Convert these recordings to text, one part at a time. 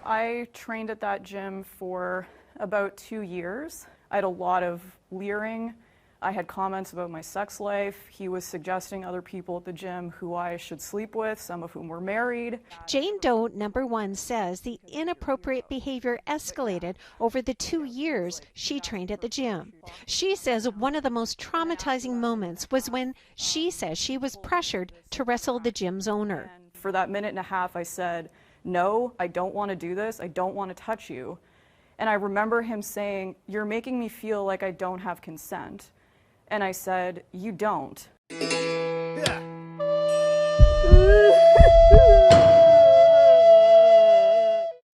I trained at that gym for about 2 years. I had a lot of leering. I had comments about my sex life. He was suggesting other people at the gym who I should sleep with, some of whom were married. Jane Doe #1 says the inappropriate behavior escalated over the 2 years she trained at the gym. She says one of the most traumatizing moments was when she says she was pressured to wrestle the gym's owner. And for that minute and a half, I said, "No, I don't want to do this. I don't want to touch you." And I remember him saying, "You're making me feel like I don't have consent." And I said, "You don't."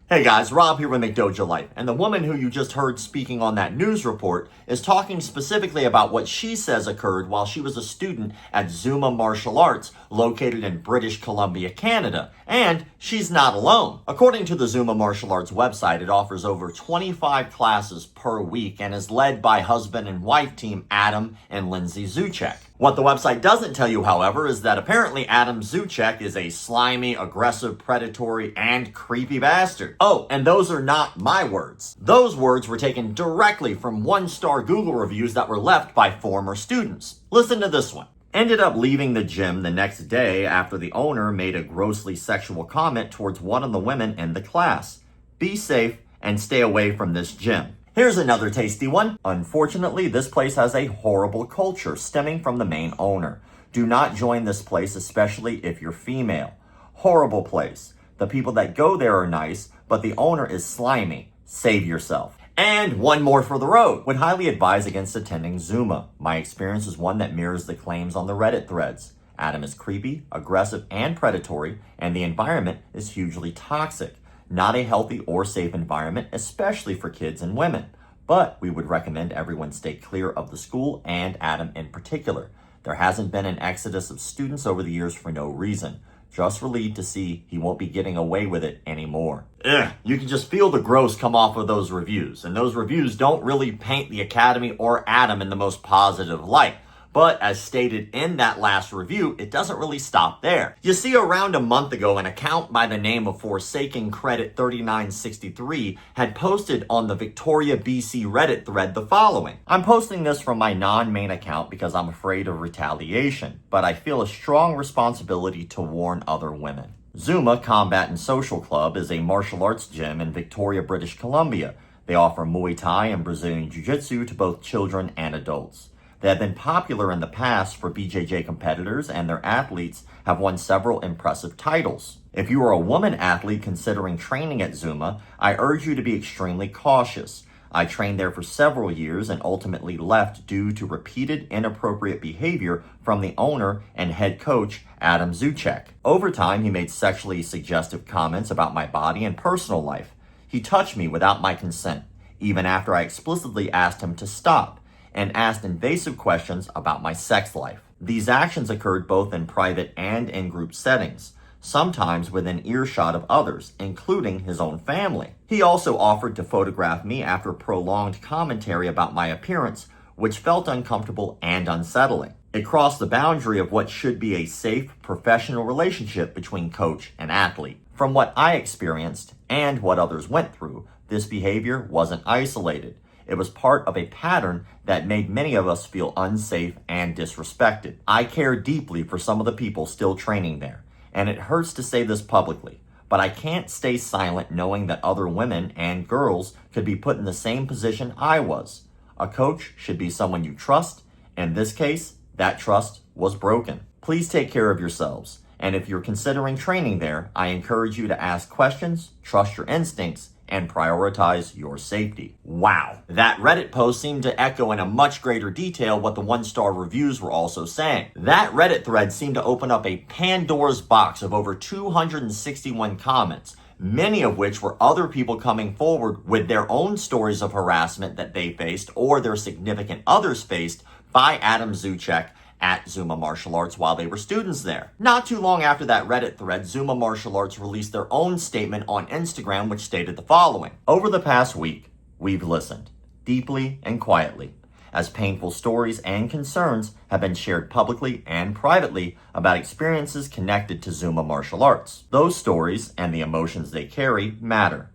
Hey guys, Rob here with McDojoLife, and the woman who you just heard speaking on that news report is talking specifically about what she says occurred while she was a student at Zuma Martial Arts, located in British Columbia, Canada. And she's not alone. According to the Zuma Martial Arts website, it offers over 25 classes per week and is led by husband and wife team Adam and Lindsay Zuchek. What the website doesn't tell you, however, is that apparently Adam Zuchek is a slimy, aggressive, predatory, and creepy bastard. Oh, and those are not my words. Those words were taken directly from one-star Google reviews that were left by former students. Listen to this one. Ended up leaving the gym the next day after the owner made a grossly sexual comment towards one of the women in the class. Be safe and stay away from this gym. Here's another tasty one. Unfortunately, this place has a horrible culture stemming from the main owner. Do not join this place, especially if you're female. Horrible place. The people that go there are nice, but the owner is slimy. Save yourself. And one more for the road. Would highly advise against attending Zuma. My experience is one that mirrors the claims on the Reddit threads. Adam is creepy, aggressive, and predatory, and the environment is hugely toxic. Not a healthy or safe environment, especially for kids and women. But we would recommend everyone stay clear of the school and Adam in particular. There hasn't been an exodus of students over the years for no reason. Just relieved to see he won't be getting away with it anymore. Ugh, you can just feel the gross come off of those reviews. And those reviews don't really paint the Academy or Adam in the most positive light. But as stated in that last review, it doesn't really stop there. You see, around a month ago, an account by the name of Forsaken Credit 3963 had posted on the Victoria, BC Reddit thread the following. I'm posting this from my non-main account because I'm afraid of retaliation, but I feel a strong responsibility to warn other women. Zuma Combat and Social Club is a martial arts gym in Victoria, British Columbia. They offer Muay Thai and Brazilian Jiu-Jitsu to both children and adults. They have been popular in the past for BJJ competitors, and their athletes have won several impressive titles. If you are a woman athlete considering training at Zuma, I urge you to be extremely cautious. I trained there for several years and ultimately left due to repeated inappropriate behavior from the owner and head coach, Adam Zuchek. Over time, he made sexually suggestive comments about my body and personal life. He touched me without my consent, even after I explicitly asked him to stop, and asked invasive questions about my sex life. These actions occurred both in private and in group settings, sometimes within earshot of others, including his own family. He also offered to photograph me after prolonged commentary about my appearance, which felt uncomfortable and unsettling. It crossed the boundary of what should be a safe, professional relationship between coach and athlete. From what I experienced and what others went through, this behavior wasn't isolated. It was part of a pattern that made many of us feel unsafe and disrespected. I care deeply for some of the people still training there, and it hurts to say this publicly, but I can't stay silent knowing that other women and girls could be put in the same position I was. A coach should be someone you trust. In this case, that trust was broken. Please take care of yourselves, and if you're considering training there, I encourage you to ask questions, trust your instincts, and prioritize your safety. Wow. That Reddit post seemed to echo in a much greater detail what the one-star reviews were also saying. That Reddit thread seemed to open up a Pandora's box of over 261 comments, many of which were other people coming forward with their own stories of harassment that they faced or their significant others faced by Adam Zuchek at Zuma Martial Arts while they were students there. Not too long after that Reddit thread, Zuma Martial Arts released their own statement on Instagram, which stated the following. Over the past week, we've listened, deeply and quietly, as painful stories and concerns have been shared publicly and privately about experiences connected to Zuma Martial Arts. Those stories and the emotions they carry matter.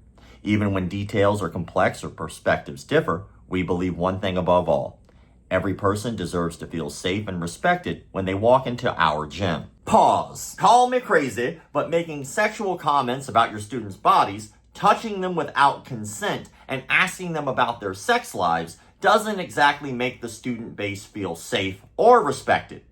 Even when details are complex or perspectives differ, we believe one thing above all. Every person deserves to feel safe and respected when they walk into our gym. Pause. Call me crazy, but making sexual comments about your students' bodies, touching them without consent, and asking them about their sex lives doesn't exactly make the student base feel safe or respected.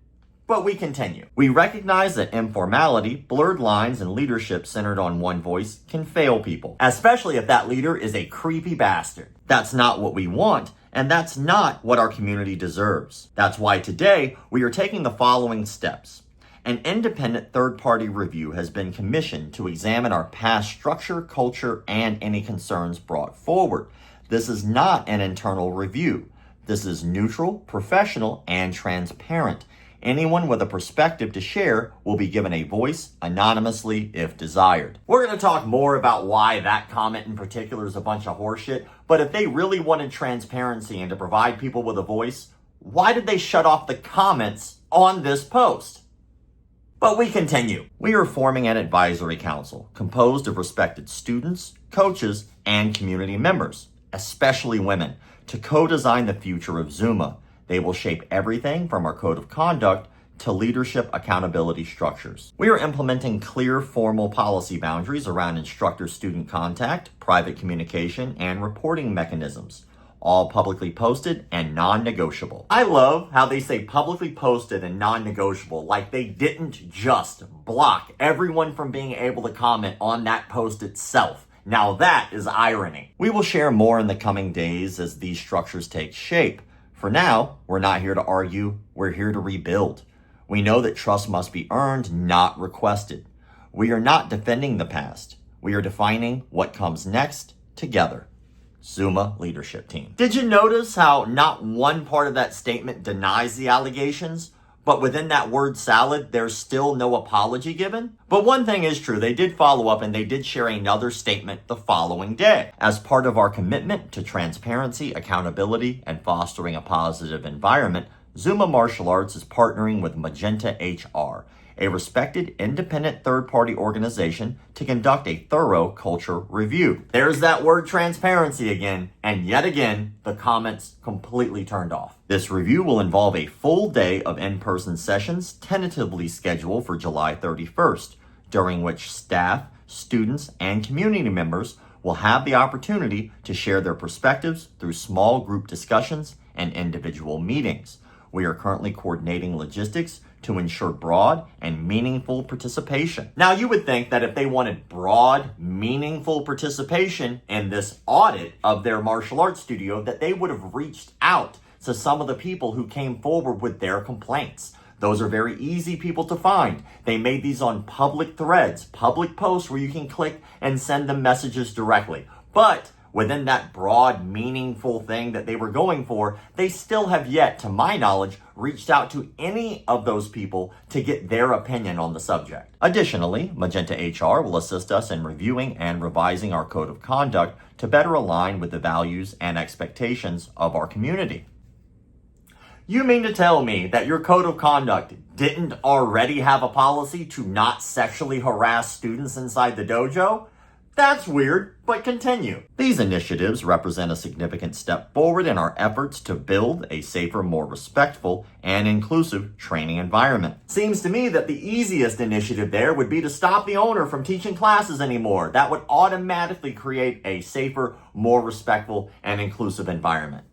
But we continue. We recognize that informality, blurred lines, and leadership centered on one voice can fail people, especially if that leader is a creepy bastard. That's not what we want, and that's not what our community deserves. That's why today we are taking the following steps. An independent third-party review has been commissioned to examine our past structure, culture, and any concerns brought forward. This is not an internal review. This is neutral, professional, and transparent. Anyone with a perspective to share will be given a voice anonymously if desired. We're going to talk more about why that comment in particular is a bunch of horseshit, but if they really wanted transparency and to provide people with a voice, why did they shut off the comments on this post? But we continue. We are forming an advisory council composed of respected students, coaches, and community members, especially women, to co-design the future of Zuma. They will shape everything from our code of conduct to leadership accountability structures. We are implementing clear formal policy boundaries around instructor-student contact, private communication, and reporting mechanisms, all publicly posted and non-negotiable. I love how they say publicly posted and non-negotiable, like they didn't just block everyone from being able to comment on that post itself. Now that is irony. We will share more in the coming days as these structures take shape. For now, we're not here to argue, we're here to rebuild. We know that trust must be earned, not requested. We are not defending the past. We are defining what comes next together. Zuma Leadership Team. Did you notice how not one part of that statement denies the allegations, but within that word salad, there's still no apology given? But one thing is true, they did follow up and they did share another statement the following day. As part of our commitment to transparency, accountability, and fostering a positive environment, Zuma Martial Arts is partnering with Magenta HR, a respected independent third-party organization, to conduct a thorough culture review. There's that word transparency again, and yet again, the comments completely turned off. This review will involve a full day of in-person sessions tentatively scheduled for July 31st, during which staff, students, and community members will have the opportunity to share their perspectives through small group discussions and individual meetings. We are currently coordinating logistics to ensure broad and meaningful participation. Now, you would think that if they wanted broad, meaningful participation in this audit of their martial arts studio, that they would have reached out to some of the people who came forward with their complaints. Those are very easy people to find. They made these on public threads, public posts where you can click and send them messages directly. But within that broad, meaningful thing that they were going for, they still have yet, to my knowledge, reached out to any of those people to get their opinion on the subject. Additionally, Magenta HR will assist us in reviewing and revising our code of conduct to better align with the values and expectations of our community. You mean to tell me that your code of conduct didn't already have a policy to not sexually harass students inside the dojo? That's weird, but continue. These initiatives represent a significant step forward in our efforts to build a safer, more respectful, and inclusive training environment. Seems to me that the easiest initiative there would be to stop the owner from teaching classes anymore. That would automatically create a safer, more respectful, and inclusive environment.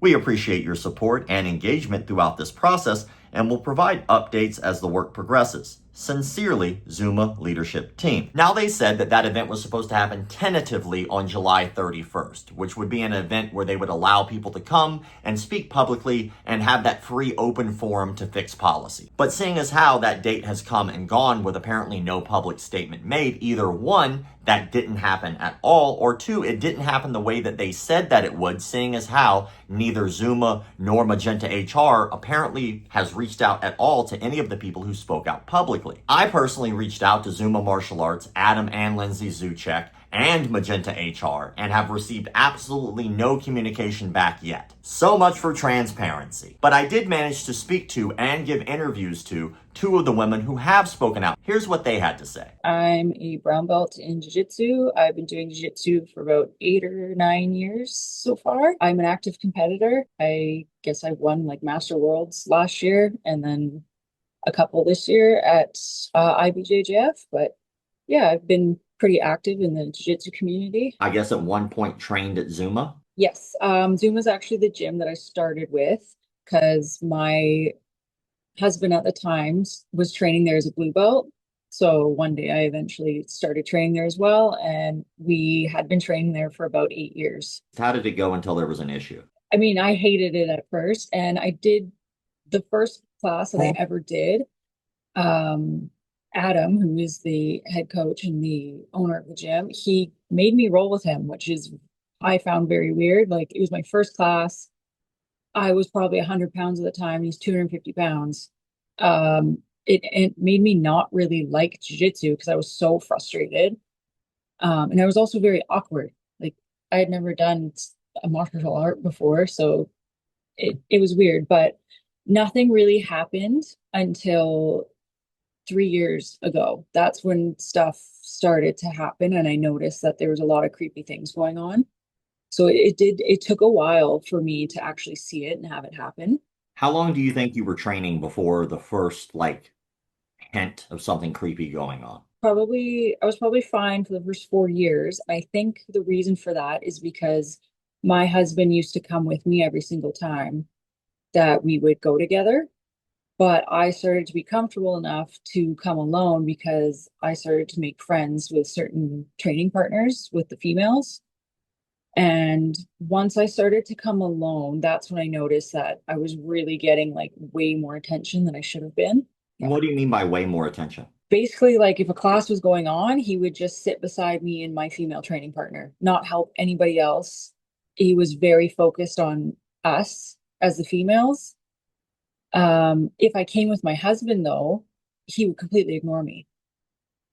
We appreciate your support and engagement throughout this process and will provide updates as the work progresses. Sincerely, Zuma Leadership Team. Now, they said that that event was supposed to happen tentatively on July 31st, which would be an event where they would allow people to come and speak publicly and have that free open forum to fix policy. But seeing as how that date has come and gone with apparently no public statement made, either one, that didn't happen at all, or two, it didn't happen the way that they said that it would, seeing as how neither Zuma nor Magenta HR apparently has reached out at all to any of the people who spoke out publicly. I personally reached out to Zuma Martial Arts, Adam and Lindsay Zuchek, and Magenta HR and have received absolutely no communication back yet. So much for transparency. But I did manage to speak to and give interviews to two of the women who have spoken out. Here's what they had to say. I'm a brown belt in jiu-jitsu. I've been doing jiu-jitsu for about 8 or 9 years so far. I'm an active competitor. I guess I won like Master Worlds last year and then a couple this year at IBJJF. But yeah, I've been pretty active in the jiu-jitsu community. I guess at one point trained at Zuma. Yes, Zuma's actually the gym that I started with because my husband at the time was training there as a blue belt. So one day I eventually started training there as well. And we had been training there for about 8 years. How did it go until there was an issue? I mean, I hated it at first. And I did the first class that I ever did. Adam, who is the head coach and the owner of the gym, he made me roll with him, which is I found very weird. Like it was my first class. I was probably 100 pounds at the time. He's 250 pounds. It made me not really like jiu-jitsu because I was so frustrated. And I was also very awkward. Like I had never done a martial art before, so it was weird. But nothing really happened until 3 years ago. That's when stuff started to happen, and I noticed that there was a lot of creepy things going on. So it took a while for me to actually see it and have it happen. How long do you think you were training before the first hint of something creepy going on? I was probably fine for the first 4 years. I think the reason for that is because my husband used to come with me every single time that we would go together. But I started to be comfortable enough to come alone because I started to make friends with certain training partners with the females. And once I started to come alone, that's when I noticed that I was really getting way more attention than I should have been. What do you mean by way more attention? Basically, if a class was going on, he would just sit beside me and my female training partner, not help anybody else. He was very focused on us as the females. If I came with my husband, though, he would completely ignore me.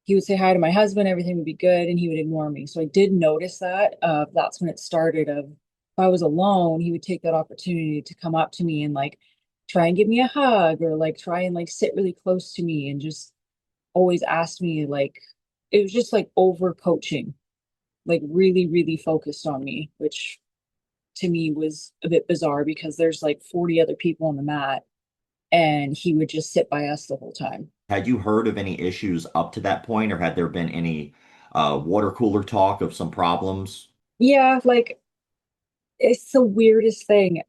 He would say hi to my husband, everything would be good, and he would ignore me. So I did notice that. That's when it started. If I was alone, he would take that opportunity to come up to me and try and give me a hug or try and sit really close to me and just always ask me it was just over coaching, really, really focused on me, which to me was a bit bizarre because there's 40 other people on the mat and he would just sit by us the whole time. Had you heard of any issues up to that point, or had there been any water cooler talk of some problems? Yeah, it's the weirdest thing.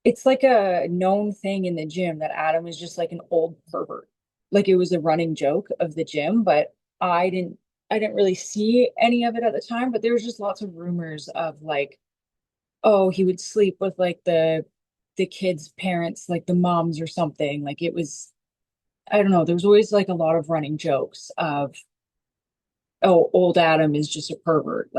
It's a known thing in the gym that Adam is just an old pervert. It was a running joke of the gym, but I didn't really see any of it at the time, but there was just lots of rumors of oh, he would sleep with the kids' parents, the moms or something. It was, I don't know, there was always a lot of running jokes of, oh, old Adam is just a pervert.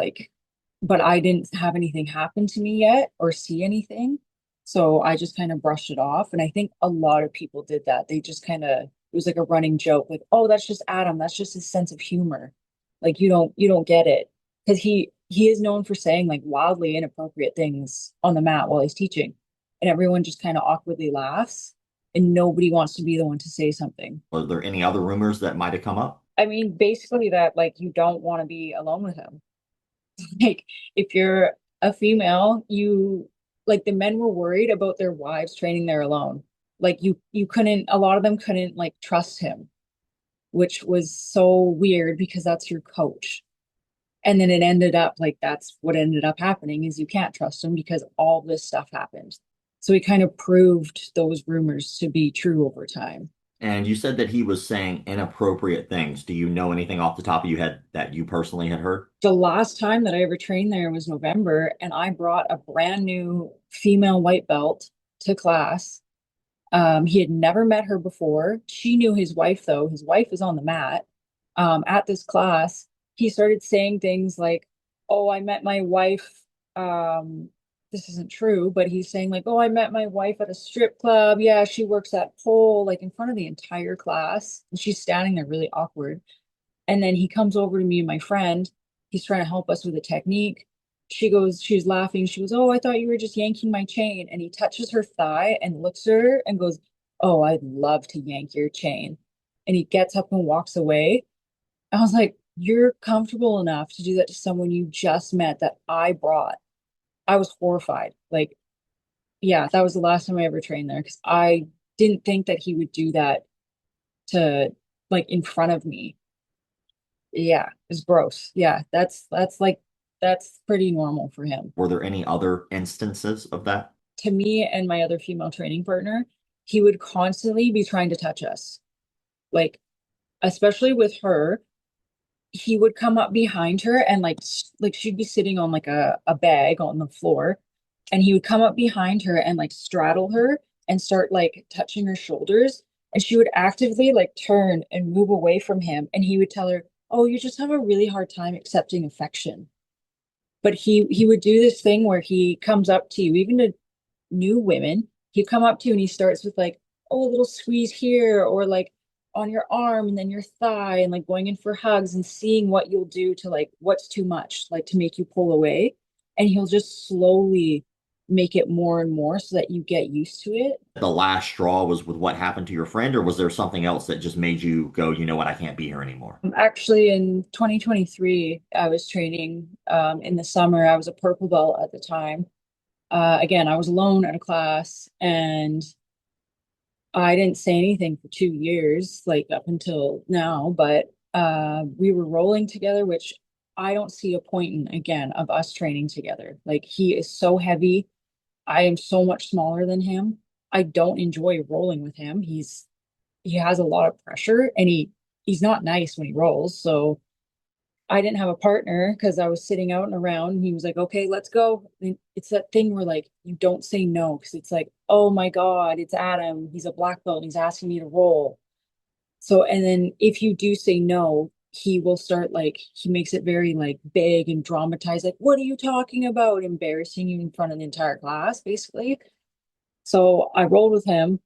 But I didn't have anything happen to me yet or see anything. So I just kind of brushed it off. And I think a lot of people did that. They just it was a running joke, oh, that's just Adam. That's just his sense of humor. You don't get it. Because he is known for saying wildly inappropriate things on the mat while he's teaching. And everyone just kind of awkwardly laughs and nobody wants to be the one to say something. Are there any other rumors that might have come up? I mean, basically that you don't want to be alone with him. If you're a female, you the men were worried about their wives training there alone. You couldn't, a lot of them couldn't trust him, which was so weird because that's your coach. And then it ended up that's what ended up happening is you can't trust him because all this stuff happened. So he kind of proved those rumors to be true over time. And you said that he was saying inappropriate things. Do you know anything off the top of your head that you personally had heard? The last time that I ever trained there was November, and I brought a brand new female white belt to class. He had never met her before. She knew his wife, though. His wife is on the mat. At this class, he started saying things oh, I met my wife. This isn't true, but he's saying oh, I met my wife at a strip club. Yeah, she works at pole, in front of the entire class. And she's standing there really awkward. And then he comes over to me and my friend. He's trying to help us with a technique. She's laughing. She goes, "Oh, I thought you were just yanking my chain." And he touches her thigh and looks at her and goes, "Oh, I'd love to yank your chain." And he gets up and walks away. I was like, "You're comfortable enough to do that to someone you just met that I brought." I was horrified. Like, yeah, that was the last time I ever trained there because I didn't think that he would do that to like in front of me. Yeah, it's gross. Yeah, that's pretty normal for him. Were there any other instances of that? To me and my other female training partner, he would constantly be trying to touch us. Like, especially with her, he would come up behind her and like she'd be sitting on like a bag on the floor, and he would come up behind her and like straddle her and start like touching her shoulders, and she would actively like turn and move away from him, and he would tell her, "Oh, you just have a really hard time accepting affection." But he would do this thing where he comes up to you, even to new women. He'd come up to you and he starts with like, "Oh, a little squeeze here," or like on your arm and then your thigh, and like going in for hugs and seeing what you'll do to like what's too much, like to make you pull away. And he'll just slowly make it more and more so that you get used to it. The last straw was with what happened to your friend, or was there something else that just made you go, you know what, I can't be here anymore? Actually, in 2023, I was training in the summer. I was a purple belt at the time. Again, I was alone at a class, and I didn't say anything for 2 years, like up until now, but we were rolling together, which I don't see a point in, again, of us training together. Like, he is so heavy. I am so much smaller than him. I don't enjoy rolling with him. He has a lot of pressure, and he's not nice when he rolls. So I didn't have a partner because I was sitting out and around, and he was like, "Okay, let's go." And it's that thing where like you don't say no because it's like, "Oh my God, it's Adam. He's a black belt and he's asking me to roll." So, and then if you do say no, he will start like he makes it very like big and dramatized, like, "What are you talking about?" Embarrassing you in front of the entire class, basically. So I rolled with him,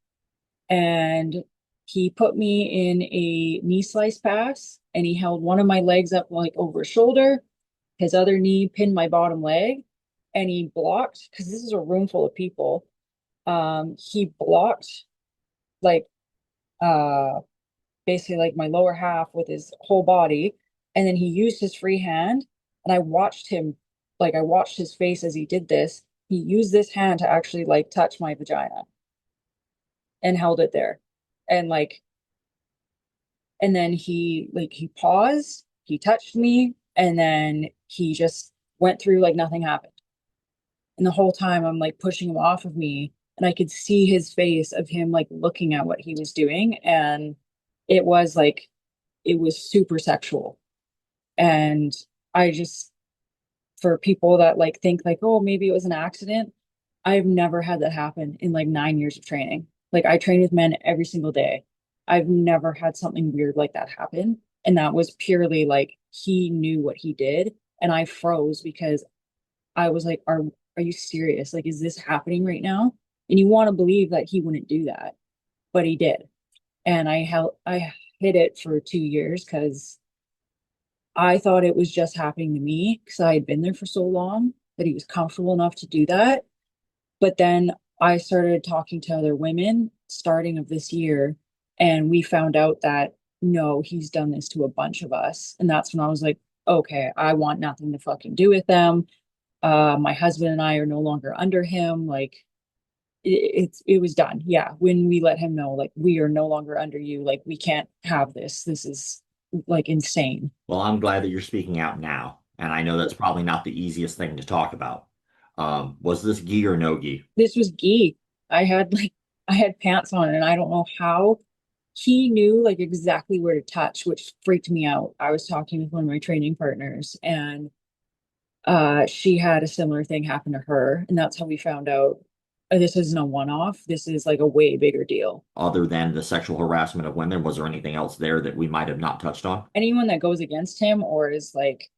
and he put me in a knee slice pass, and he held one of my legs up like over his shoulder, his other knee pinned my bottom leg, and he blocked because this is a room full of people. He blocked like uh basically like my lower half with his whole body, and then he used his free hand, and I watched him, like I watched his face as he did this. He used this hand to actually like touch my vagina and held it there. And like, and then he paused, he touched me, and then he just went through like nothing happened. And the whole time I'm like pushing him off of me, and I could see his face of him like looking at what he was doing. And it was like, it was super sexual. And I just, for people that like think like, "Oh, maybe it was an accident," I've never had that happen in like 9 years of training. Like, I train with men every single day. I've never had something weird like that happen. And that was purely like he knew what he did. And I froze because I was like, are you serious? Like, is this happening right now? And you want to believe that he wouldn't do that, but he did. And I hid it for 2 years because I thought it was just happening to me because I had been there for so long that he was comfortable enough to do that. But then I started talking to other women starting of this year, and we found out that no, he's done this to a bunch of us. And that's when I was like, okay, I want nothing to fucking do with them. My husband and I are no longer under him. Like, it was done. Yeah. When we let him know, like, we are no longer under you, like, we can't have this. This is like insane. Well, I'm glad that you're speaking out now, and I know that's probably not the easiest thing to talk about. Was this gi or no gi? This was Gee. I had pants on, and I don't know how he knew like exactly where to touch, which freaked me out. I was talking with one of my training partners, and she had a similar thing happen to her, and that's how we found out this isn't a one-off. This is like a way bigger deal. Other than the sexual harassment of women, was there anything else there that we might have not touched on? Anyone that goes against him or is like,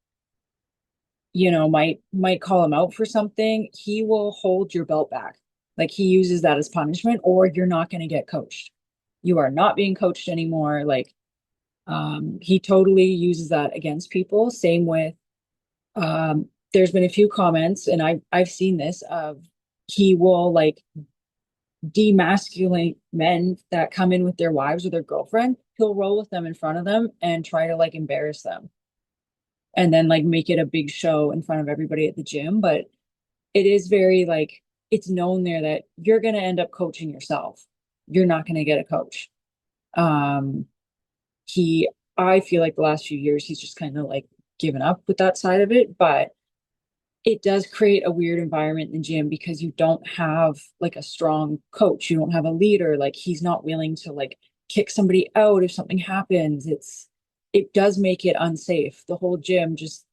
might call him out for something, he will hold your belt back. Like, he uses that as punishment, or you're not going to get coached. You are not being coached anymore. Like, He totally uses that against people. Same with there's been a few comments, and I've seen this of he will like demasculate men that come in with their wives or their girlfriend. He'll roll with them in front of them and try to like embarrass them and then like make it a big show in front of everybody at the gym. But it is very like it's known there that you're going to end up coaching yourself. You're not going to get a coach. Um, he, I feel like the last few years he's just kind of like given up with that side of it, but it does create a weird environment in the gym because you don't have like a strong coach. You don't have a leader. Like he's not willing to like kick somebody out if something happens. It does make it unsafe. The whole gym just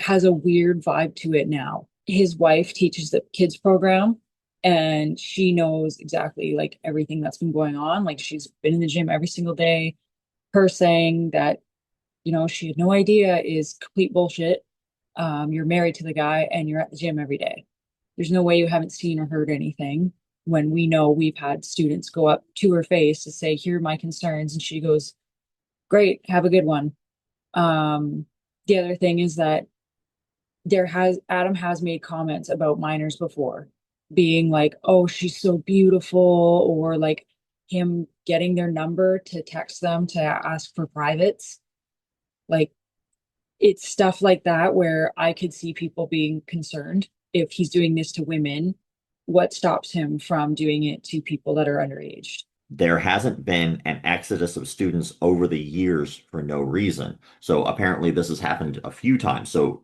has a weird vibe to it now. His wife teaches the kids program and she knows exactly like everything that's been going on. Like she's been in the gym every single day. Her saying that, she had no idea is complete bullshit. You're married to the guy and you're at the gym every day. There's no way you haven't seen or heard anything when we know we've had students go up to her face to say, here are my concerns. And she goes, great, have a good one. The other thing is that Adam has made comments about minors before being like, oh, she's so beautiful, or like him getting their number to text them to ask for privates. Like it's stuff like that where I could see people being concerned if he's doing this to women. What stops him from doing it to people that are underage? There hasn't been an exodus of students over the years for no reason. So apparently this has happened a few times. So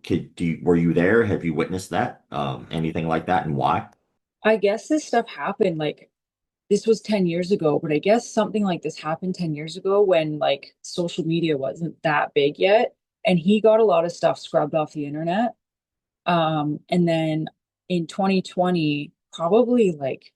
were you there? Have you witnessed that? Anything like that, and why? I guess this stuff happened like this was 10 years ago, but I guess something like this happened 10 years ago when like social media wasn't that big yet. And he got a lot of stuff scrubbed off the internet. And then in 2020, probably like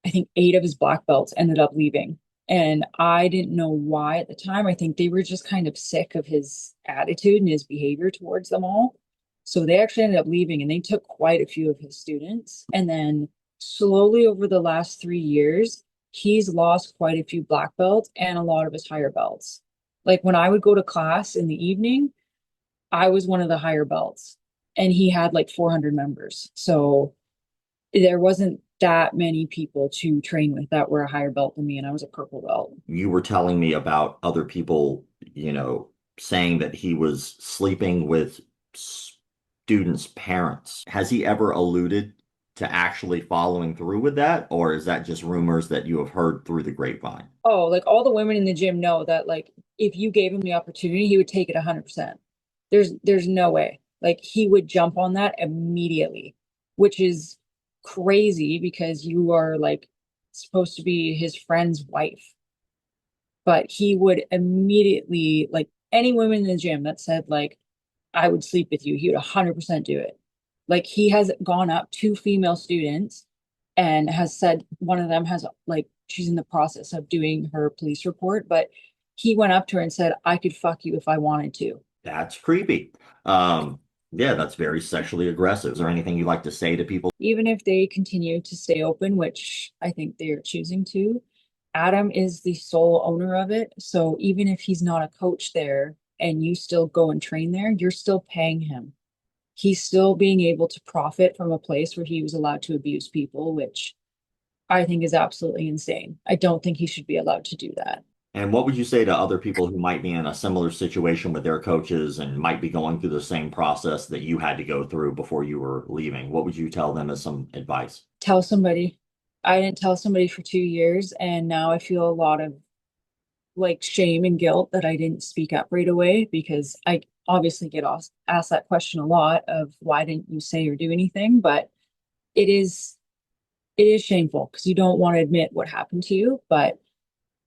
I think 8 of his black belts ended up leaving. And I didn't know why at the time. I think they were just kind of sick of his attitude and his behavior towards them all. So they actually ended up leaving and they took quite a few of his students. And then slowly over the last 3 years, he's lost quite a few black belts and a lot of his higher belts. Like when I would go to class in the evening, I was one of the higher belts and he had like 400 members. So there wasn't that many people to train with that were a higher belt than me, and I was a purple belt. You were telling me about other people, saying that he was sleeping with students' parents. Has he ever alluded to actually following through with that, or is that just rumors that you have heard through the grapevine? Oh, like all the women in the gym know that like if you gave him the opportunity, he would take it 100%. There's no way. Like he would jump on that immediately, which is crazy because you are like supposed to be his friend's wife. But he would immediately like any woman in the gym that said like I would sleep with you, he would 100% do it. Like he has gone up to female students and has said one of them has like she's in the process of doing her police report, but he went up to her and said, I could fuck you if I wanted to. That's creepy. Yeah, that's very sexually aggressive. Is there anything you'd like to say to people? Even if they continue to stay open, which I think they're choosing to, Adam is the sole owner of it. So even if he's not a coach there and you still go and train there, you're still paying him. He's still being able to profit from a place where he was allowed to abuse people, which I think is absolutely insane. I don't think he should be allowed to do that. And what would you say to other people who might be in a similar situation with their coaches and might be going through the same process that you had to go through before you were leaving? What would you tell them as some advice? Tell somebody. I didn't tell somebody for 2 years, and now I feel a lot of like shame and guilt that I didn't speak up right away because I obviously get asked that question a lot of why didn't you say or do anything? But it is it is shameful because you don't want to admit what happened to you, but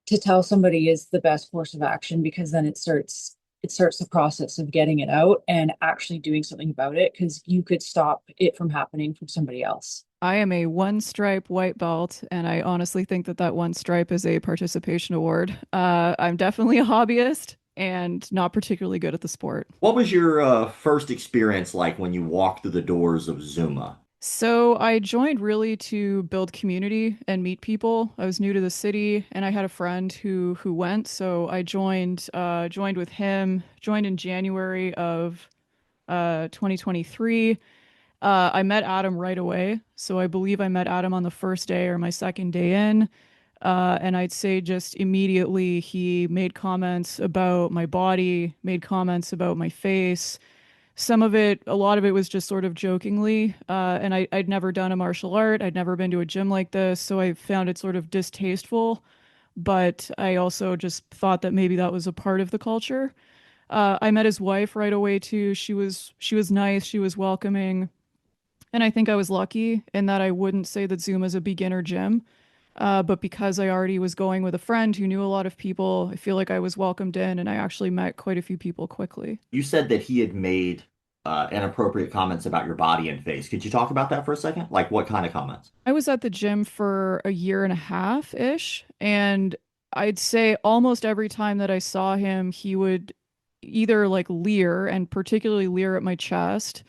to tell somebody is the best course of action because then it starts the process of getting it out and actually doing something about it because you could stop it from happening from somebody else. I am a one stripe white belt, and I honestly think that that one stripe is a participation award. I'm definitely a hobbyist and not particularly good at the sport. What was your first experience like when you walked through the doors of Zuma? So I joined really to build community and meet people. I was new to the city and I had a friend who went, so I joined with him, joined in January of 2023. I met Adam right away. So I believe I met Adam on the first day or my second day in. And I'd say just immediately he made comments about my body, made comments about my face. Some of it, a lot of it was just sort of jokingly. And I'd never done a martial art. I'd never been to a gym like this. So I found it sort of distasteful. But I also just thought that maybe that was a part of the culture. I met his wife right away too. She was nice. She was welcoming. And I think I was lucky in that I wouldn't say that Zuma's a beginner gym. But because I already was going with a friend who knew a lot of people, I feel like I was welcomed in and I actually met quite a few people quickly. You said that he had made inappropriate comments about your body and face. Could you talk about that for a second? Like what kind of comments? I was at the gym for a year and a half ish, and I'd say almost every time that I saw him, he would either like leer and particularly leer at my chest.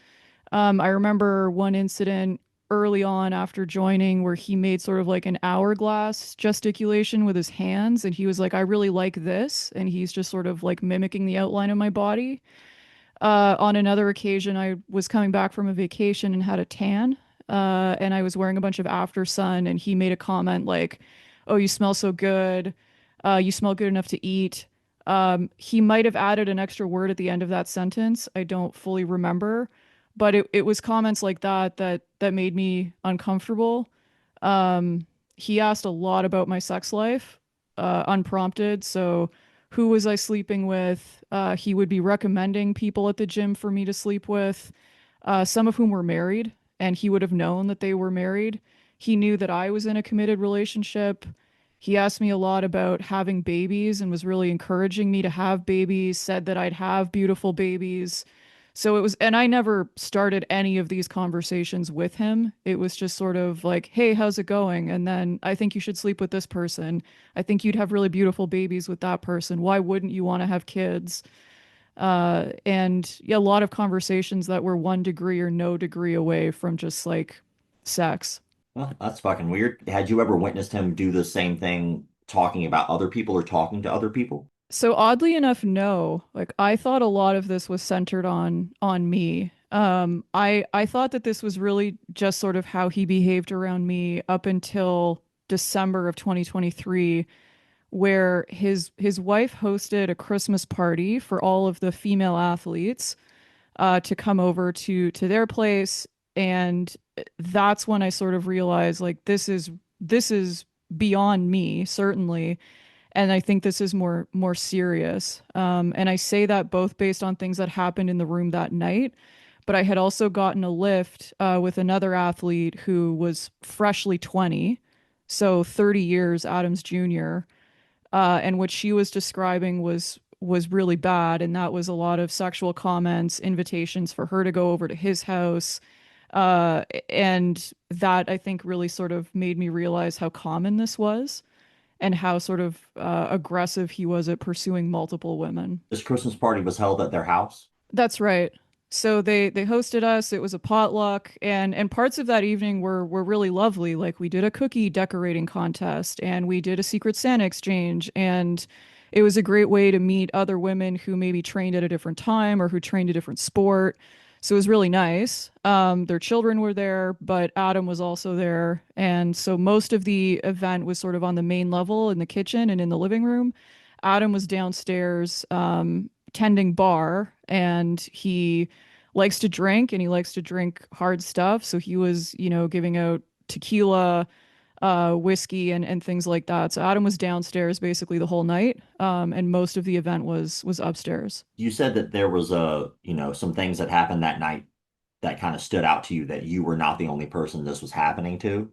I remember one incident early on after joining where he made sort of like an hourglass gesticulation with his hands, and he was like, I really like this. And he's just sort of like mimicking the outline of my body. On another occasion, I was coming back from a vacation and had a tan, and I was wearing a bunch of after sun, and he made a comment like, "Oh, you smell so good. You smell good enough to eat." He might have added an extra word at the end of that sentence. I don't fully remember, but it was comments like that made me uncomfortable. He asked a lot about my sex life, unprompted. So, who was I sleeping with? He would be recommending people at the gym for me to sleep with, some of whom were married, and he would have known that they were married. He knew that I was in a committed relationship. He asked me a lot about having babies and was really encouraging me to have babies, said that I'd have beautiful babies. So it was, and I never started any of these conversations with him. It was just sort of like, hey, how's it going? And then I think you should sleep with this person. I think you'd have really beautiful babies with that person. Why wouldn't you want to have kids? And yeah, a lot of conversations that were 1 degree or no degree away from just like sex. Well, that's fucking weird. Had you ever witnessed him do the same thing talking about other people or talking to other people? So oddly enough, no. Like I thought a lot of this was centered on me. I thought that this was really just sort of how he behaved around me up until December of 2023, where his wife hosted a Christmas party for all of the female athletes to come over to their place, and that's when I sort of realized like this is beyond me, certainly, and I think this is more serious. And I say that both based on things that happened in the room that night, but I had also gotten a lift with another athlete who was freshly 20, so 30 years Adams Jr. And what she was describing was really bad, and that was a lot of sexual comments, invitations for her to go over to his house. And that I think really sort of made me realize how common this was and how sort of aggressive he was at pursuing multiple women. This Christmas party was held at their house. That's right. So they hosted us. It was a potluck, and parts of that evening were really lovely. Like we did a cookie decorating contest, and we did a Secret Santa exchange, and it was a great way to meet other women who maybe trained at a different time or who trained a different sport. So it was really nice. Their children were there, but Adam was also there, and so most of the event was sort of on the main level in the kitchen and in the living room. Adam was downstairs tending bar, and he likes to drink and he likes to drink hard stuff. So he was, giving out tequila, whiskey and things like that. So Adam was downstairs basically the whole night. And most of the event was upstairs. You said that there was some things that happened that night that kind of stood out to you that you were not the only person this was happening to.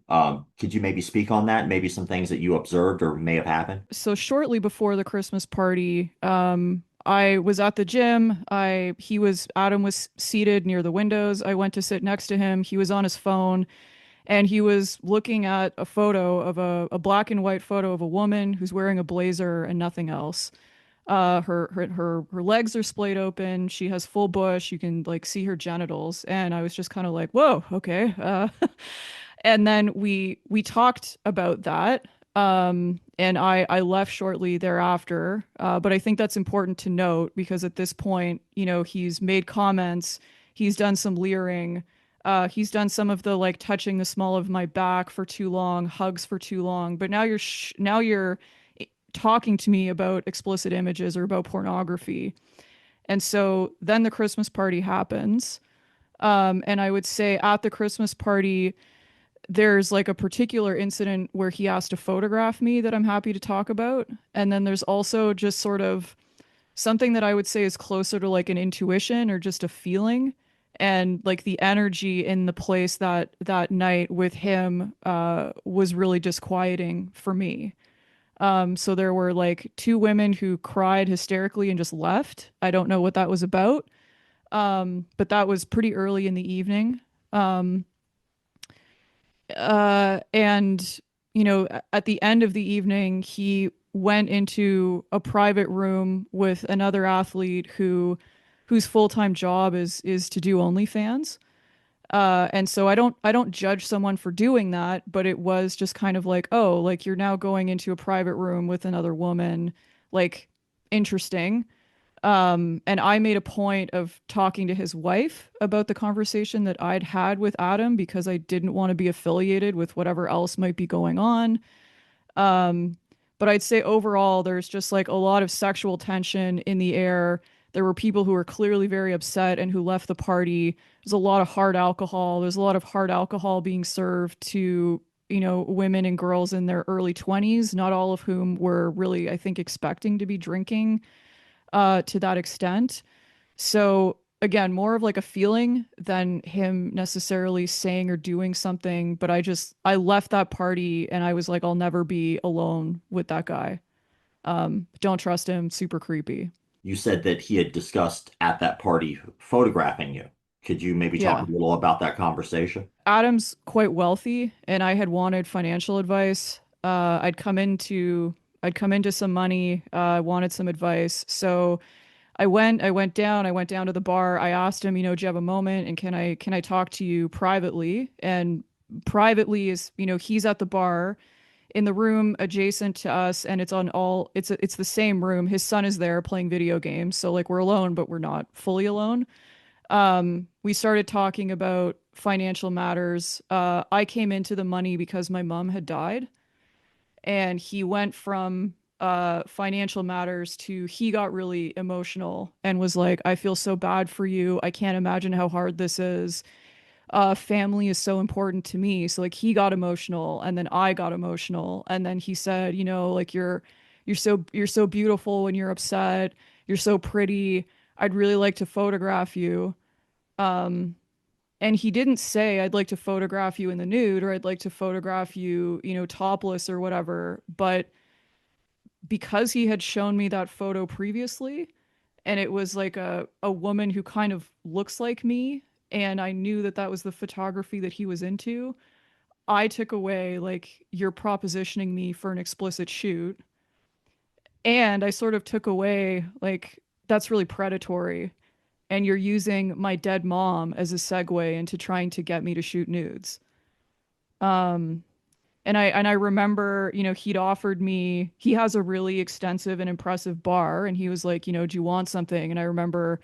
Could you maybe speak on that? Maybe some things that you observed or may have happened? So shortly before the Christmas party, I was at the gym. Adam was seated near the windows. I went to sit next to him. He was on his phone and he was looking at a photo of a black and white photo of a woman who's wearing a blazer and nothing else. Her legs are splayed open. She has full bush. You can like see her genitals. And I was just kind of like, whoa, okay. And then we talked about that. And I left shortly thereafter. But I think that's important to note because at this point, you know, he's made comments, he's done some leering, he's done some of the like touching the small of my back for too long, hugs for too long. But now you're talking to me about explicit images or about pornography. And so then the Christmas party happens. And I would say at the Christmas party, there's like a particular incident where he asked to photograph me that I'm happy to talk about. And then there's also just sort of something that I would say is closer to like an intuition or just a feeling. And like the energy in the place that night with him was really disquieting for me. So there were like two women who cried hysterically and just left. I don't know what that was about. But that was pretty early in the evening. Um, and you know, at the end of the evening, he went into a private room with another athlete whose full-time job is to do OnlyFans. And so I don't judge someone for doing that, but it was just kind of like, oh, like you're now going into a private room with another woman, like interesting. And I made a point of talking to his wife about the conversation that I'd had with Adam because I didn't want to be affiliated with whatever else might be going on. Um, but I'd say overall, there's just like a lot of sexual tension in the air. There were people who were clearly very upset and who left the party. There's a lot of hard alcohol. There's a lot of hard alcohol being served to, you know, women and girls in their early 20s, not all of whom were really, I think, expecting to be drinking to that extent. So again, more of like a feeling than him necessarily saying or doing something. But I left that party and I was like, I'll never be alone with that guy. Don't trust him. Super creepy. You said that he had discussed at that party photographing you. Could you maybe talk a Yeah. little about that conversation? Adam's quite wealthy and I had wanted financial advice. I'd come into some money, wanted some advice. So I went down to the bar. I asked him, you know, do you have a moment and can I talk to you privately? And privately is, you know, he's at the bar in the room adjacent to us and it's the same room. His son is there playing video games. So like we're alone, but we're not fully alone. We started talking about financial matters. I came into the money because my mom had died and he went from financial matters to he got really emotional and was like, I feel so bad for you. I can't imagine how hard this is. Family is so important to me. So like he got emotional and then I got emotional. And then he said, you know, like you're so beautiful when you're upset. You're so pretty. I'd really like to photograph you. Um, and he didn't say I'd like to photograph you in the nude or I'd like to photograph you, you know, topless or whatever. But because he had shown me that photo previously and it was like a woman who kind of looks like me and I knew that that was the photography that he was into, I took away like you're propositioning me for an explicit shoot and I sort of took away like that's really predatory and you're using my dead mom as a segue into trying to get me to shoot nudes. Um, and I remember, you know, he has a really extensive and impressive bar and he was like, you know, do you want something? And I remember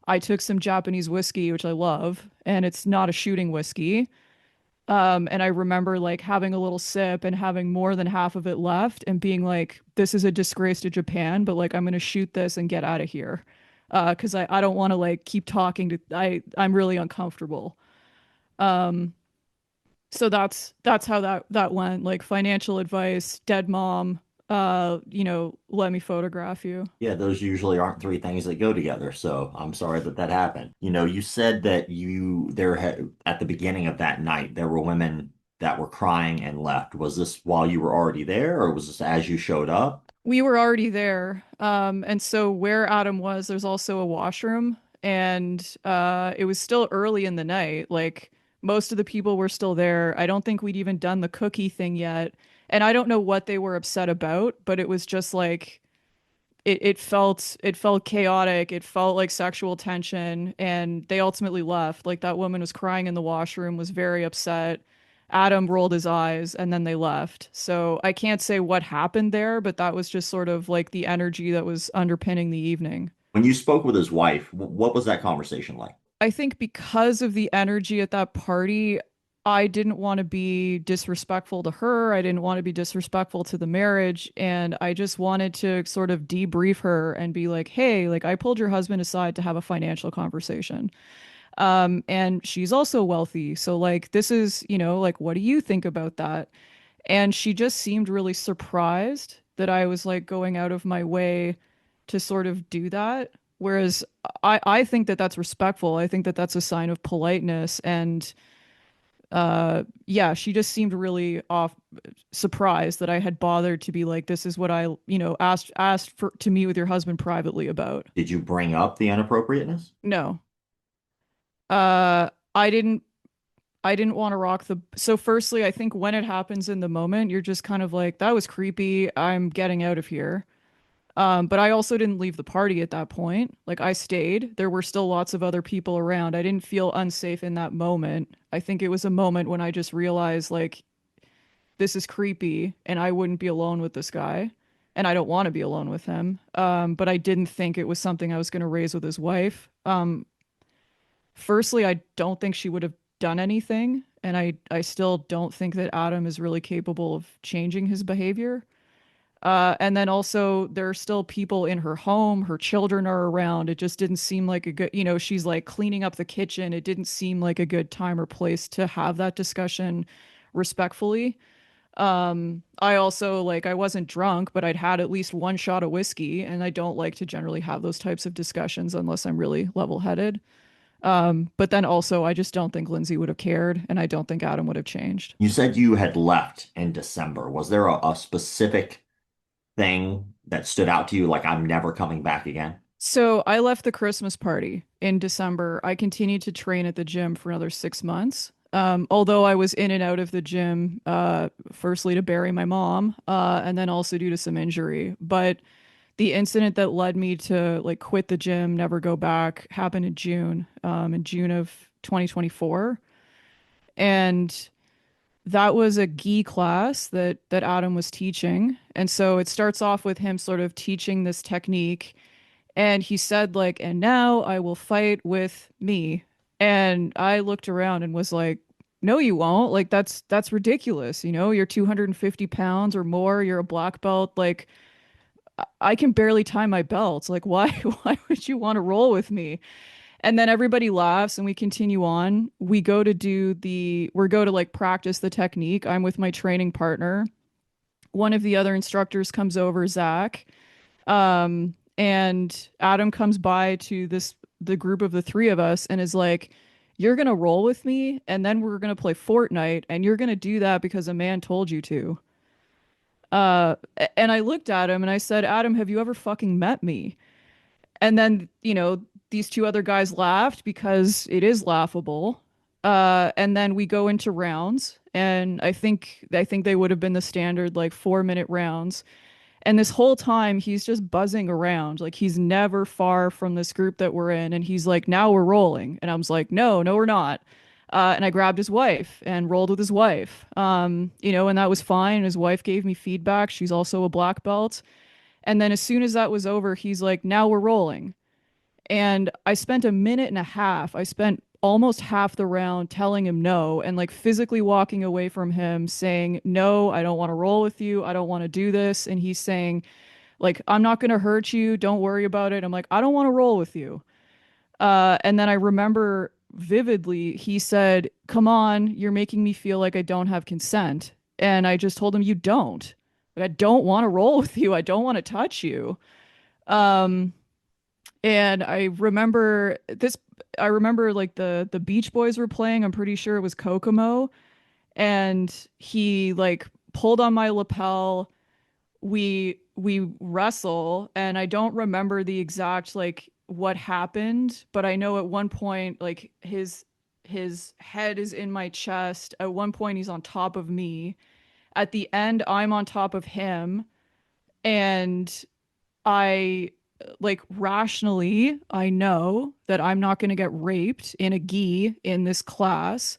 I took some Japanese whiskey, which I love, and it's not a shooting whiskey. And I remember like having a little sip and having more than half of it left and being like, this is a disgrace to Japan, but like I'm gonna shoot this and get out of here. Because I don't want to like keep talking to I'm really uncomfortable. Um, so that's how that went. Like financial advice, dead mom, you know, let me photograph you. Yeah, those usually aren't three things that go together. So I'm sorry that that happened. You know, you said that at the beginning of that night, there were women that were crying and left. Was this while you were already there, or was this as you showed up? We were already there. And so where Adam was, there's also a washroom and it was still early in the night. Like most of the people were still there. I don't think we'd even done the cookie thing yet. And I don't know what they were upset about, but it was just like it felt chaotic. It felt like sexual tension, and they ultimately left. Like that woman was crying in the washroom, was very upset. Adam rolled his eyes, and then they left. So I can't say what happened there, but that was just sort of like the energy that was underpinning the evening. When you spoke with his wife, what was that conversation like? I think because of the energy at that party, I didn't want to be disrespectful to her. I didn't want to be disrespectful to the marriage. And I just wanted to sort of debrief her and be like, hey, like I pulled your husband aside to have a financial conversation. And she's also wealthy. So, like, this is, like, what do you think about that? And she just seemed really surprised that I was like going out of my way to sort of do that. Whereas I think that that's respectful. I think that that's a sign of politeness. And yeah, she just seemed really off surprised that I had bothered to be like, this is what I, asked for to meet with your husband privately about. Did you bring up the inappropriateness? No. I didn't want to rock the. So, firstly, I think when it happens in the moment, you're just kind of like, that was creepy. I'm getting out of here. But I also didn't leave the party at that point. Like, I stayed. There were still lots of other people around. I didn't feel unsafe in that moment. I think it was a moment when I just realized, like, this is creepy and I wouldn't be alone with this guy. And I don't want to be alone with him. But I didn't think it was something I was going to raise with his wife. Firstly, I don't think she would have done anything, and I still don't think that Adam is really capable of changing his behavior. And then also, there are still people in her home. Her children are around. It just didn't seem like a good, she's like cleaning up the kitchen. It didn't seem like a good time or place to have that discussion respectfully. I also like I wasn't drunk, but I'd had at least one shot of whiskey, and I don't like to generally have those types of discussions unless I'm really level-headed. But then also, I just don't think Lindsay would have cared, and I don't think Adam would have changed. You said you had left in December. Was there a specific thing that stood out to you, like I'm never coming back again? So I left the Christmas party in December. I continued to train at the gym for another 6 months. Although I was in and out of the gym, firstly to bury my mom, and then also due to some injury. But the incident that led me to like quit the gym, never go back, happened in June of 2024. And that was a gi class that Adam was teaching. And so it starts off with him sort of teaching this technique. And he said, like, and now I will fight with me. And I looked around and was like, no, you won't. Like, that's ridiculous. You're 250 pounds or more. You're a black belt. Like, I can barely tie my belts. Like, why, why would you want to roll with me? And then everybody laughs and we continue on. We go to like practice the technique. I'm with my training partner. One of the other instructors comes over, Zach. And Adam comes by to the group of the three of us and is like, you're going to roll with me and then we're going to play Fortnite and you're going to do that because a man told you to. And I looked at him and I said, Adam, have you ever fucking met me? And then, these two other guys laughed because it is laughable. And then we go into rounds, and I think they would have been the standard like 4 minute rounds. And this whole time he's just buzzing around. Like he's never far from this group that we're in. And he's like, now we're rolling. And I was like, no, no, we're not. And I grabbed his wife and rolled with his wife. And that was fine. His wife gave me feedback. She's also a black belt. And then as soon as that was over, he's like, now we're rolling. And I spent a minute and a half. I spent almost half the round telling him no and like physically walking away from him saying, no, I don't want to roll with you. I don't want to do this. And he's saying, like, I'm not going to hurt you. Don't worry about it. I'm like, I don't want to roll with you. And then I remember vividly, he said, come on, you're making me feel like I don't have consent. And I just told him, you don't. Like, I don't want to roll with you. I don't want to touch you. Um, and I remember like the Beach Boys were playing. I'm pretty sure it was Kokomo. And he like pulled on my lapel. We wrestle, and I don't remember the exact like what happened, but I know at one point like his head is in my chest. At one point he's on top of me. At the end, I'm on top of him. And I like rationally, I know that I'm not going to get raped in a gi in this class,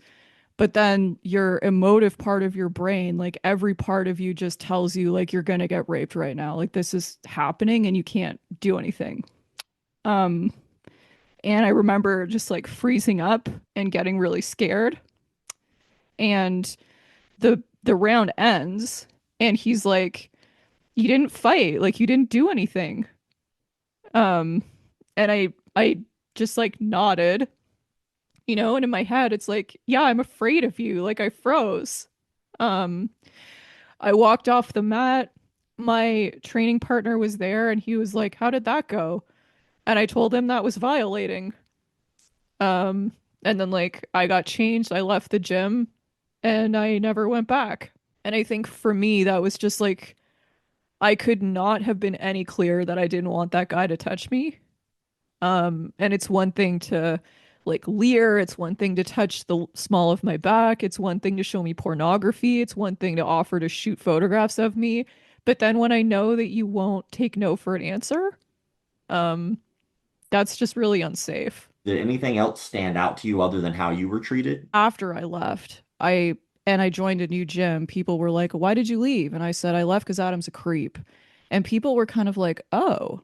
but then your emotive part of your brain, like every part of you just tells you like you're going to get raped right now. Like this is happening and you can't do anything. Um and I remember just like freezing up and getting really scared. And the round ends and he's like, "You didn't fight, like you didn't do anything." Um, and I just like nodded, and in my head it's like, yeah, I'm afraid of you. Like I froze. Um, I walked off the mat. My training partner was there and he was like, "How did that go?" And I told him that was violating. Um, and then like I got changed, I left the gym and I never went back. And I think for me that was just like I could not have been any clearer that I didn't want that guy to touch me. And it's one thing to like leer, it's one thing to touch the small of my back, it's one thing to show me pornography, it's one thing to offer to shoot photographs of me. But then when I know that you won't take no for an answer, um, that's just really unsafe. Did anything else stand out to you other than how you were treated? After I left, I joined a new gym, people were like, "Why did you leave?" And I said, "I left because Adam's a creep." And people were kind of like, "Oh."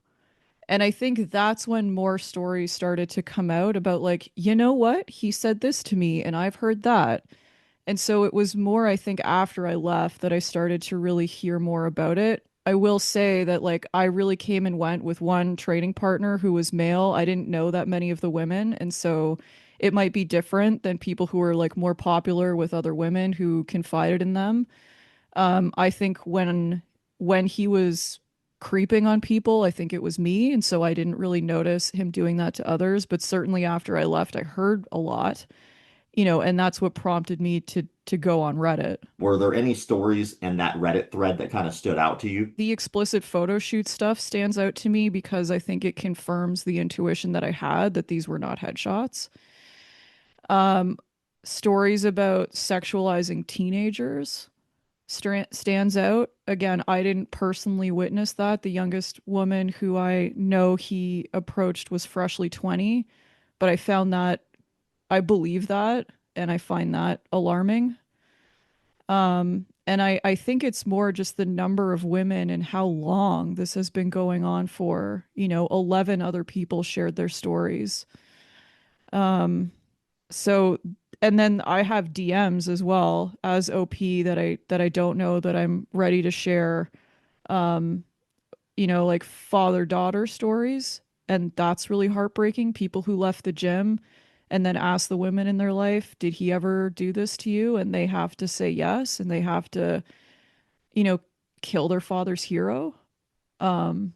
And I think that's when more stories started to come out about, like, you know what? He said this to me, and I've heard that. And so it was more, I think, after I left that I started to really hear more about it. I will say that, like, I really came and went with one training partner who was male. I didn't know that many of the women. And so it might be different than people who are, like, more popular with other women who confided in them. I think when he was creeping on people, I think it was me, and so I didn't really notice him doing that to others. But certainly after I left, I heard a lot, and that's what prompted me to go on Reddit. Were there any stories in that Reddit thread that kind of stood out to you? The explicit photo shoot stuff stands out to me because I think it confirms the intuition that I had that these were not headshots. Um, Stories about sexualizing teenagers stands out. Again, I didn't personally witness that. The youngest woman who I know he approached was freshly 20, but I found that I believe that and I find that alarming. And I think it's more just the number of women and how long this has been going on for. 11 other people shared their stories. So, and then I have DMs as well as OP that I don't know that I'm ready to share. Like father-daughter stories, and that's really heartbreaking. People who left the gym and then ask the women in their life, "Did he ever do this to you?" And they have to say yes, and they have to, you know, kill their father's hero. Um,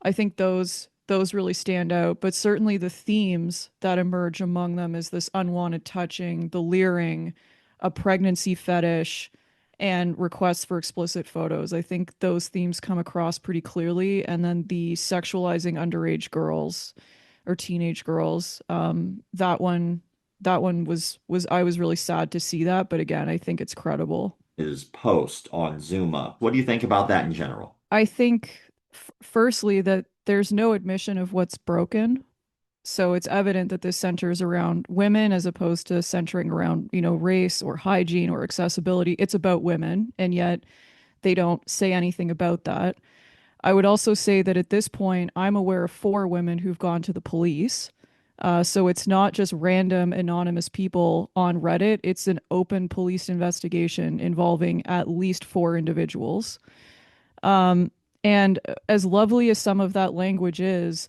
I think those really stand out, but certainly the themes that emerge among them is this unwanted touching, the leering, a pregnancy fetish, and requests for explicit photos. I think those themes come across pretty clearly, and then the sexualizing underage girls or teenage girls. That one was I was really sad to see that, but again, I think it's credible. His post on Zuma. What do you think about that in general? I think, firstly, that there's no admission of what's broken. So it's evident that this centers around women as opposed to centering around, race or hygiene or accessibility. It's about women, and yet they don't say anything about that. I would also say that at this point, I'm aware of 4 women who've gone to the police. So it's not just random anonymous people on Reddit. It's an open police investigation involving at least 4 individuals. And as lovely as some of that language is,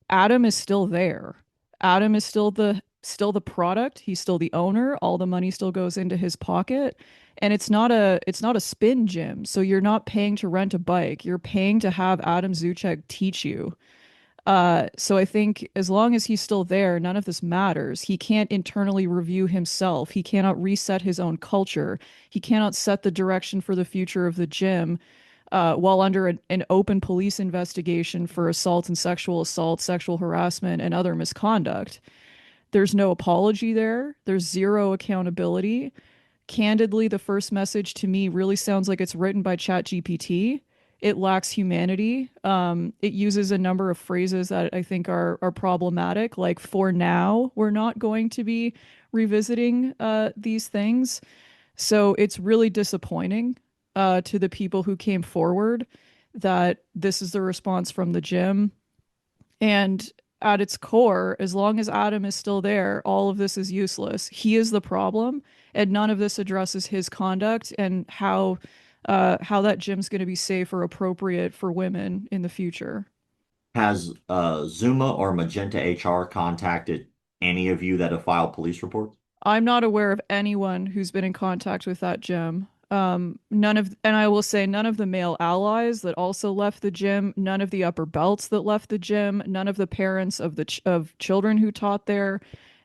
Adam is still there. Adam is still the product. He's still the owner. All the money still goes into his pocket. And it's not a spin gym. So you're not paying to rent a bike. You're paying to have Adam Zuchek teach you. So I think as long as he's still there, none of this matters. He can't internally review himself. He cannot reset his own culture. He cannot set the direction for the future of the gym while under an open police investigation for assault and sexual assault, sexual harassment, and other misconduct. There's no apology there. There's zero accountability. Candidly, the first message to me really sounds like it's written by ChatGPT. it lacks humanity. It uses a number of phrases that I think are problematic. Like, for now, we're not going to be revisiting these things. So it's really disappointing to the people who came forward that this is the response from the gym. And at its core, as long as Adam is still there, all of this is useless. He is the problem, and none of this addresses his conduct and how that gym's going to be safe or appropriate for women in the future. Has Zuma or Magenta HR contacted any of you that have filed police reports? I'm not aware of anyone who's been in contact with that gym. And I will say none of the male allies that also left the gym, none of the upper belts that left the gym, none of the parents of of children who taught there.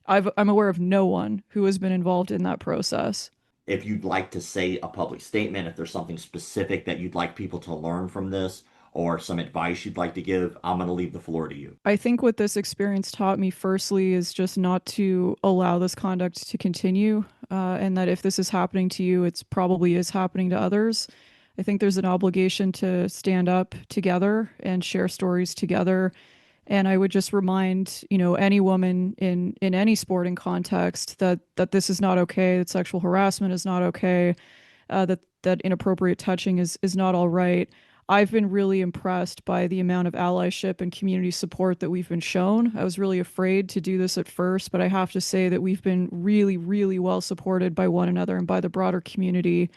I'm aware of no one who has been involved in that process. If you'd like to say a public statement, if there's something specific that you'd like people to learn from this, or some advice you'd like to give, I'm going to leave the floor to you. I think what this experience taught me, firstly, is just not to allow this conduct to continue, and that if this is happening to you, it's probably is happening to others. I think there's an obligation to stand up together and share stories together. And I would just remind, any woman in any sporting context that this is not okay, that sexual harassment is not okay, that inappropriate touching is not all right. I've been really impressed by the amount of allyship and community support that we've been shown. I was really afraid to do this at first, but I have to say that we've been really, really well supported by one another and by the broader community.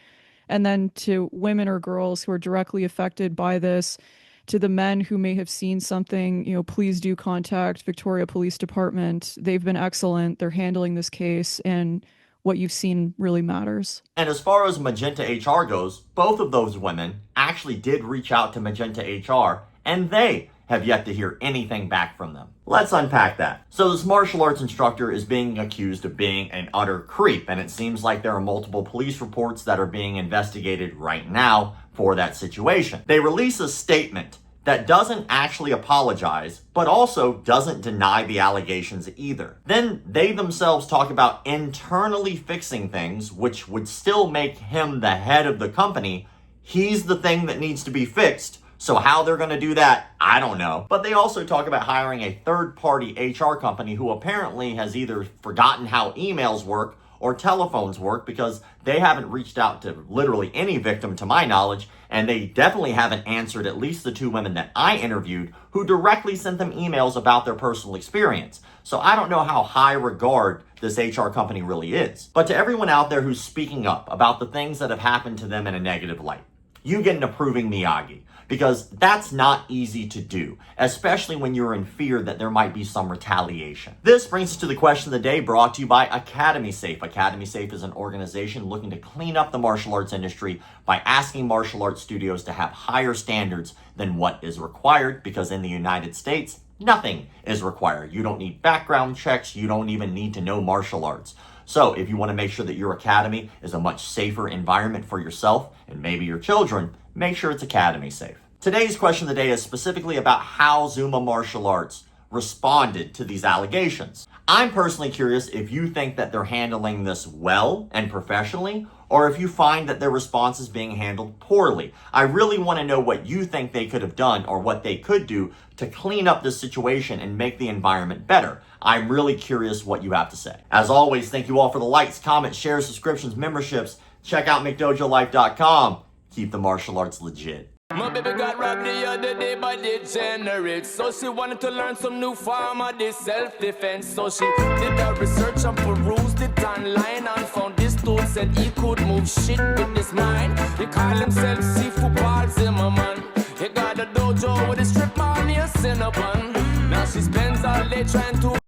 And then to women or girls who are directly affected by this, to the men who may have seen something, please do contact Victoria Police Department. They've been excellent. They're handling this case, and what you've seen really matters. And as far as Magenta HR goes, both of those women actually did reach out to Magenta HR, and they have yet to hear anything back from them. Let's unpack that. So this martial arts instructor is being accused of being an utter creep, and it seems like there are multiple police reports that are being investigated right now for that situation. They release a statement that doesn't actually apologize, but also doesn't deny the allegations either. Then they themselves talk about internally fixing things, which would still make him the head of the company. He's the thing that needs to be fixed. So how they're going to do that, I don't know. But they also talk about hiring a third-party HR company who apparently has either forgotten how emails work or telephones work, because they haven't reached out to literally any victim to my knowledge, and they definitely haven't answered at least the two women that I interviewed who directly sent them emails about their personal experience. So I don't know how high regard this HR company really is. But to everyone out there who's speaking up about the things that have happened to them in a negative light, you get an approving Miyagi, because that's not easy to do, especially when you're in fear that there might be some retaliation. This brings us to the question of the day, brought to you by Academy Safe. Academy Safe is an organization looking to clean up the martial arts industry by asking martial arts studios to have higher standards than what is required, because in the United States, nothing is required. You don't need background checks. You don't even need to know martial arts. So if you want to make sure that your academy is a much safer environment for yourself and maybe your children, make sure it's Academy Safe. Today's question of the day is specifically about how Zuma Martial Arts responded to these allegations. I'm personally curious if you think that they're handling this well and professionally, or if you find that their response is being handled poorly. I really want to know what you think they could have done or what they could do to clean up this situation and make the environment better. I'm really curious what you have to say. As always, thank you all for the likes, comments, shares, subscriptions, memberships. Check out McDojoLife.com. Keep the martial arts legit. My baby got robbed the other day by degenerates. So she wanted to learn some new form of this self-defense. So she did her research and perused it online and found this dude said he could move shit with his mind. He called himself Seafood Paul Zimmerman. He got a dojo with a strip mall near Cinnabon. Now she spends all day trying to